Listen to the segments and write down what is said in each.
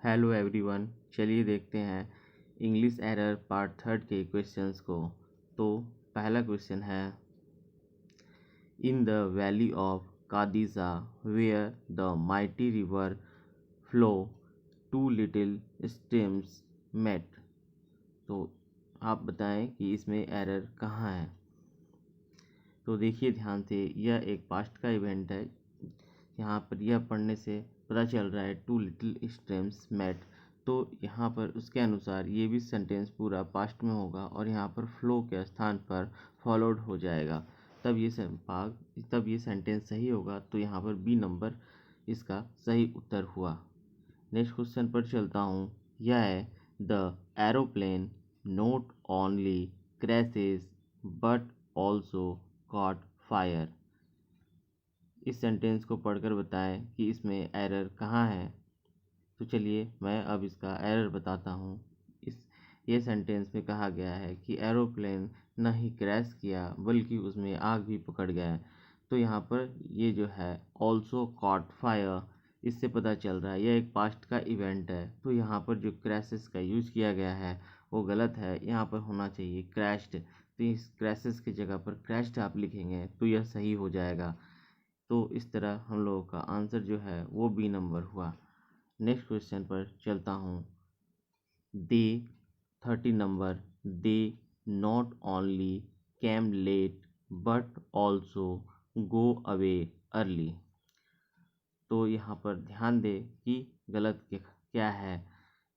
Hello everyone, चलिए देखते हैं इंग्लिश एरर पार्ट थर्ड के क्वेश्चंस को। तो पहला क्वेश्चन है, in the valley of Kadisha where the mighty river flow two little streams met. तो आप बताएं कि इसमें एरर कहाँ है। तो देखिए ध्यान से, यह एक पास्ट का इवेंट है। यहाँ पर यह पढ़ने से पता चल रहा है टू लिटिल स्ट्रीम्स मेट। तो यहाँ पर उसके अनुसार ये भी सेंटेंस पूरा पास्ट में होगा और यहाँ पर फ्लो के स्थान पर फॉलोड हो जाएगा, तब ये सेंटेंस सही होगा। तो यहाँ पर बी नंबर इसका सही उत्तर हुआ। नेक्स्ट क्वेश्चन पर चलता हूँ। यह है, the aeroplane not only crashes but also cot fire. इस सेंटेंस को पढ़कर बताएं कि इसमें एरर कहाँ है। तो चलिए मैं अब इसका एरर बताता हूँ। ये सेंटेंस में कहा गया है कि एरोप्लेन न ही क्रैश किया बल्कि उसमें आग भी पकड़ गया। तो यहाँ पर ये जो है ऑल्सो कॉट फायर, इससे पता चल रहा है यह एक पास्ट का इवेंट है। तो यहाँ पर जो क्रैशेस का यूज किया गया है वो गलत है, यहाँ पर होना चाहिए क्रैश्ड। तो इस क्रैशेस की जगह पर क्रैश्ड आप लिखेंगे तो यह सही हो जाएगा। तो इस तरह हम लोगों का आंसर जो है वो बी नंबर हुआ। नेक्स्ट क्वेश्चन पर चलता हूँ। They 30 number, they not only came late but also go away early. तो यहाँ पर ध्यान दें कि गलत क्या है।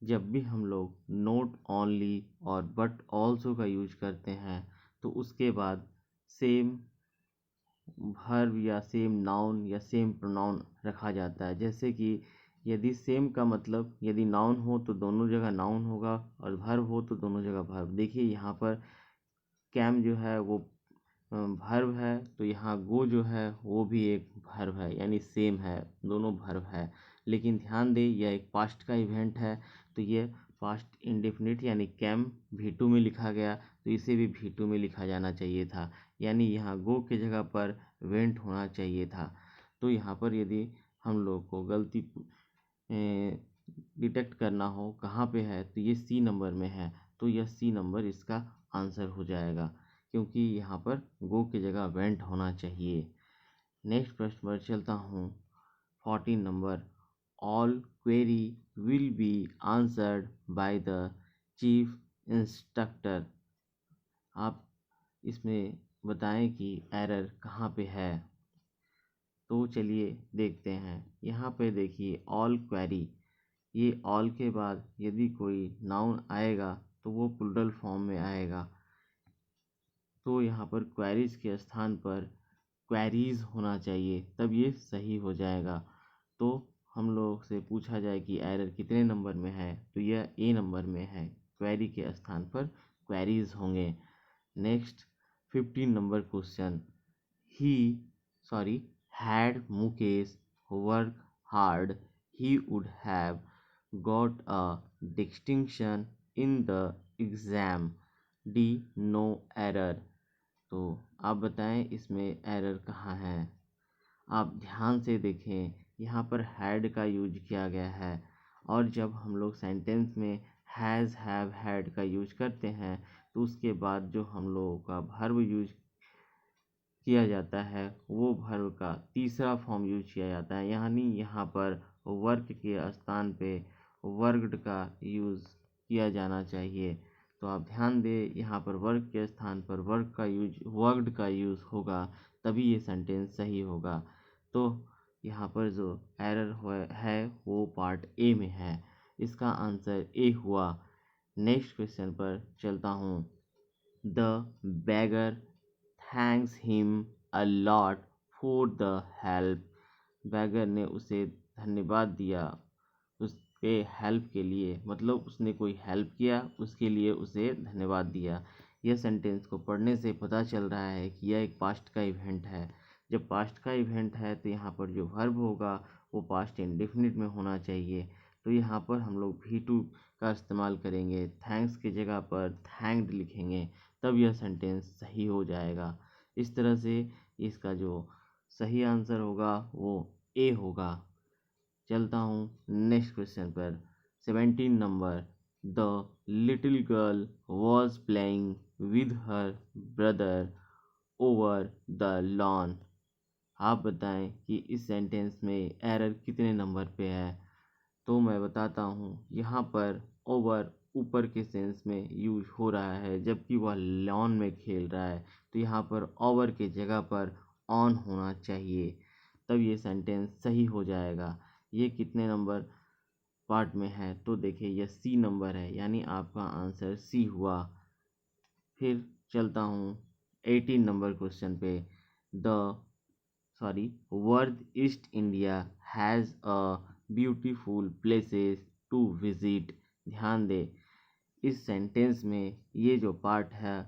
जब भी हम लोग नॉट ओनली और बट ऑल्सो का यूज करते हैं तो उसके बाद सेम वर्ब या सेम नाउन या सेम प्रोनाउन रखा जाता है। जैसे कि यदि सेम का मतलब यदि नाउन हो तो दोनों जगह नाउन होगा और वर्ब हो तो दोनों जगह वर्ब। देखिए यहाँ पर कैम जो है वो वर्ब है, तो यहाँ गो जो है वो भी एक वर्ब है, यानी सेम है, दोनों वर्ब है। लेकिन ध्यान दें यह एक पास्ट का इवेंट है, तो ये पास्ट इंडेफिनिट यानी कैम V2 में लिखा गया, तो इसे भी V2 में लिखा जाना चाहिए था, यानी यहाँ गो की जगह पर वेंट होना चाहिए था। तो यहाँ पर यदि हम लोग को गलती डिटेक्ट करना हो कहाँ पे है तो ये सी नंबर में है। तो यह सी नंबर इसका आंसर हो जाएगा, क्योंकि यहाँ पर गो की जगह वेंट होना चाहिए। नेक्स्ट प्रश्न पर चलता हूँ। 14 number, all query will be answered by the chief instructor. आप इसमें बताएं कि एरर कहाँ पे है। तो चलिए देखते हैं। यहाँ पे देखिए ऑल क्वेरी, ये ऑल के बाद यदि कोई नाउन आएगा तो वो प्लूरल फॉर्म में आएगा। तो यहाँ पर क्वेरीज के स्थान पर क्वेरीज होना चाहिए, तब ये सही हो जाएगा। तो हम लोग से पूछा जाए कि एरर कितने नंबर में है, तो यह ए नंबर में है। क्वेरी के स्थान पर क्वेरीज होंगे। Next 15 number question, he sorry had Mukesh work hard he would have got a distinction in the exam. D no error. तो आप बताएं इसमें एरर कहाँ है। आप ध्यान से देखें, यहाँ पर हैड का यूज किया गया है, और जब हम लोग सेंटेंस में हैज़ हैव हैड का यूज करते हैं तो उसके बाद जो हम लोगों का वर्ब यूज किया जाता है वो वर्ब का तीसरा फॉर्म यूज किया जाता है, यानी यहाँ पर वर्क के स्थान पे वर्गड का यूज़ किया जाना चाहिए। तो आप ध्यान दें, यहाँ पर वर्क के स्थान पर वर्गड का यूज़ होगा, तभी ये सेंटेंस सही होगा। तो यहाँ पर जो एरर है वो पार्ट ए में है, इसका आंसर ए हुआ। नेक्स्ट क्वेश्चन पर चलता हूँ। The beggar thanks him a lot for the help. Beggar ने उसे धन्यवाद दिया उसके हेल्प के लिए, मतलब उसने कोई हेल्प किया उसके लिए उसे धन्यवाद दिया। यह सेंटेंस को पढ़ने से पता चल रहा है कि यह एक पास्ट का इवेंट है। जब पास्ट का इवेंट है तो यहाँ पर जो वर्ब होगा वो पास्ट इंडेफिनिट में होना चाहिए। तो यहाँ पर हम लोग V2 का इस्तेमाल करेंगे, थैंक्स की जगह पर थैंक्ड लिखेंगे, तब यह सेंटेंस सही हो जाएगा। इस तरह से इसका जो सही आंसर होगा वो ए होगा। चलता हूँ नेक्स्ट क्वेश्चन पर। 17 number, the little girl was playing with her brother over the lawn. आप बताएं कि इस सेंटेंस में एरर कितने नंबर पे है। तो मैं बताता हूँ, यहाँ पर ओवर ऊपर के सेंस में यूज हो रहा है, जबकि वह लॉन में खेल रहा है। तो यहाँ पर ओवर के जगह पर ऑन होना चाहिए, तब ये सेंटेंस सही हो जाएगा। ये कितने नंबर पार्ट में है, तो देखिए यह सी नंबर है, यानी आपका आंसर सी हुआ। फिर चलता हूँ 18 नंबर क्वेश्चन पे। World east India has a beautiful places to visit. ध्यान दे, इस सेंटेंस में ये जो पार्ट है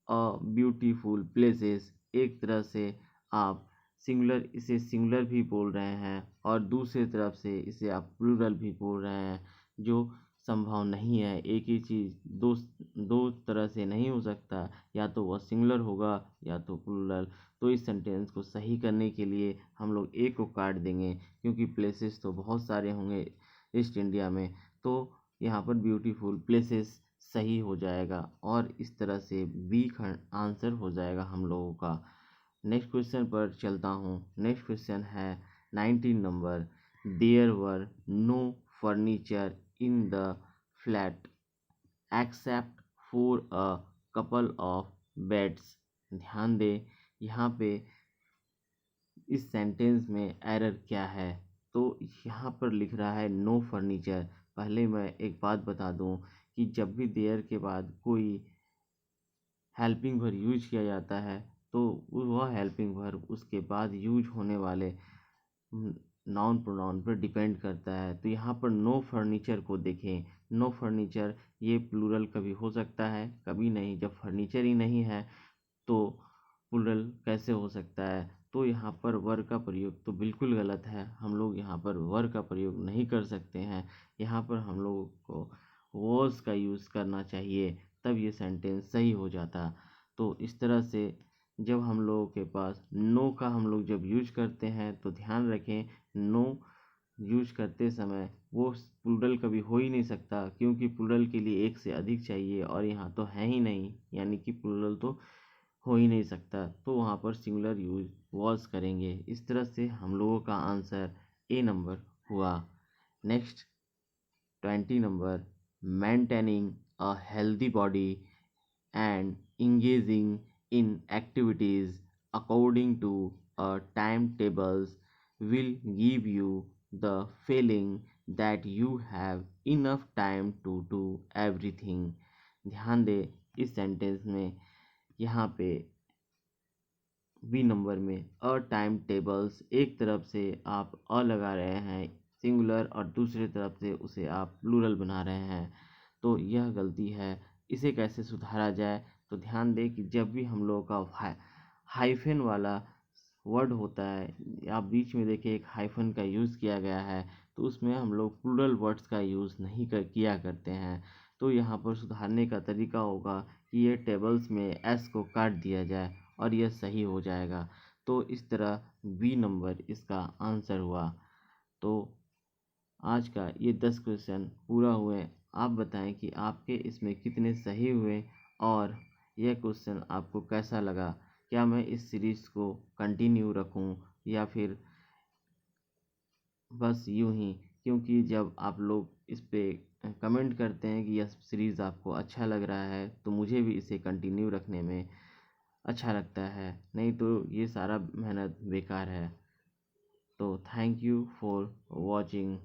अ ब्यूटीफुल प्लेसेस, एक तरह से आप सिंगुलर इसे सिंगुलर भी बोल रहे हैं और दूसरी तरफ से इसे आप प्लूरल भी बोल रहे हैं, जो संभव नहीं है। एक ही चीज़ दो दो तरह से नहीं हो सकता, या तो वह सिंगुलर होगा या तो प्लूरल। तो इस सेंटेंस को सही करने के लिए हम लोग ए को काट देंगे, क्योंकि प्लेसेस तो बहुत सारे होंगे ईस्ट इंडिया में। तो यहाँ पर ब्यूटीफुल प्लेसेस सही हो जाएगा और इस तरह से बी खंड आंसर हो जाएगा हम लोगों का। नेक्स्ट क्वेश्चन पर चलता हूँ। नेक्स्ट क्वेश्चन है 19 number, there were no furniture in the flat except for a couple of beds. ध्यान दे, यहाँ पे इस सेंटेंस में एरर क्या है। तो यहाँ पर लिख रहा है नो फर्नीचर। पहले मैं एक बात बता दूँ कि जब भी देयर के बाद कोई हेल्पिंग वर्ब यूज किया जाता है, तो वह हेल्पिंग वर्ब उसके बाद यूज होने वाले नाउन प्रोनाउन पर डिपेंड करता है। तो यहाँ पर नो फर्नीचर को देखें, नो फर्नीचर ये प्लूरल कभी हो सकता है कभी नहीं। जब फर्नीचर ही नहीं है तो प्लूरल कैसे हो सकता है। तो यहाँ पर वर का प्रयोग तो बिल्कुल गलत है, हम लोग यहाँ पर वर का प्रयोग नहीं कर सकते हैं। यहाँ पर हम लोगों को वॉज का यूज़ करना चाहिए, तब ये सेंटेंस सही हो जाता। तो इस तरह से जब हम लोगों के पास नो का हम लोग जब यूज करते हैं, तो ध्यान रखें नो यूज करते समय वो प्लूरल कभी हो ही नहीं सकता, क्योंकि प्लूरल के लिए एक से अधिक चाहिए और यहाँ तो है ही नहीं, यानी कि प्लूरल तो हो ही नहीं सकता। तो वहाँ पर सिंगुलर यूज वॉज करेंगे। इस तरह से हम लोगों का आंसर ए नंबर हुआ। Next 20 number, maintaining a healthy body and engaging in activities according to a timetables will give you the feeling that you have enough time to do everything। ध्यान दे, इस सेंटेंस में यहाँ पे B number में a time tables, एक तरफ से आप अ लगा रहे हैं सिंगुलर और दूसरी तरफ से उसे आप प्लूरल बना रहे हैं, तो यह गलती है। इसे कैसे सुधारा जाए, तो ध्यान दें कि जब भी हम लोगों का हाइफन वाला वर्ड होता है, आप बीच में देखिए एक हाइफन का यूज़ किया गया है, तो उसमें हम लोग प्लूरल वर्ड्स का यूज़ नहीं किया करते हैं। तो यहाँ पर सुधारने का तरीका होगा कि ये टेबल्स में एस को काट दिया जाए और यह सही हो जाएगा। तो इस तरह बी नंबर इसका आंसर हुआ। तो आज का ये 10 क्वेश्चन पूरा हुए। आप बताएं कि आपके इसमें कितने सही हुए और यह क्वेश्चन आपको कैसा लगा। क्या मैं इस सीरीज़ को कंटिन्यू रखूं या फिर बस यूं ही, क्योंकि जब आप लोग इस पे कमेंट करते हैं कि यह सीरीज़ आपको अच्छा लग रहा है, तो मुझे भी इसे कंटिन्यू रखने में अच्छा लगता है, नहीं तो ये सारा मेहनत बेकार है। तो थैंक यू फॉर वॉचिंग।